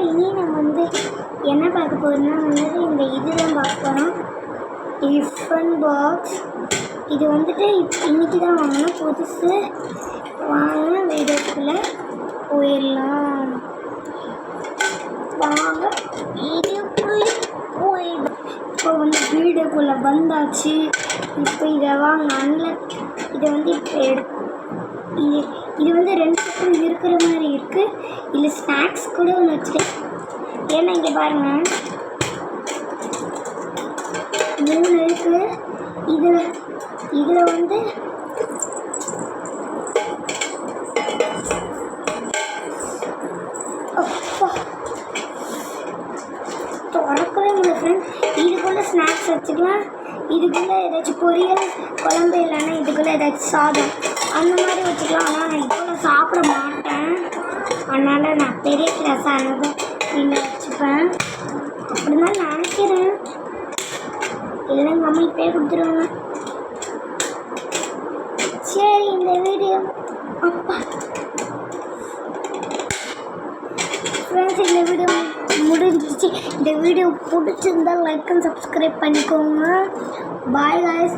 இனி நம்ம வந்து என்ன பார்க்க போகிறோம்னா வந்து இந்த இதுதான் பார்க்க போகிறோம். Tiffin box. இது வந்துட்டு இன்றைக்கி தான் வாங்கணும், புதுசு. வாங்க வீடியோக்குள்ளே போயிடலாம். வாங்க வீடியோக்குள்ளே போயிடும். இப்போ வந்து வீடியோக்குள்ளே வந்தாச்சு. இப்போ இதை வாங்க இதை வந்து இப்போ இது வந்து 2 பக்கம் இருக்கிற மாதிரி இருக்குது. இல்லை ஸ்நாக்ஸ் கூட ஒன்று வச்சுருக்கேன். ஏன்னா இங்கே பாருங்கள் 3 இருக்குது. இதில் வந்து திறக்கவே முடியல ஃப்ரெண்ட்ஸ். இதுக்குள்ளே ஸ்நாக்ஸ் வச்சுக்கலாம். இதுக்குள்ளே ஏதாச்சும் பொரியல் குழம்பு இல்லைன்னா இதுக்குள்ளே ஏதாச்சும் சாதம் அந்த மாதிரி வச்சுக்கலாம். ஆனால் நான் இதுக்குள்ளே சாப்பிட மாட்டேன். அதனால் நான் பெரிய கிளாஸ் ஆனது இங்கே வச்சுப்பேன். அப்படி தான் நினைக்கிறேன். இல்லை எங்கள் அம்மா இப்போயே கொடுத்துருவாங்க. சரி, இந்த வீடியோ அப்பா ஃப்ரெண்ட்ஸ் இந்த வீடியோ முடிஞ்சிச்சு. இந்த வீடியோ பிடிச்சிருந்தால் லைக் அண்ட் சப்ஸ்கிரைப் பண்ணிக்கோங்க. Bye guys.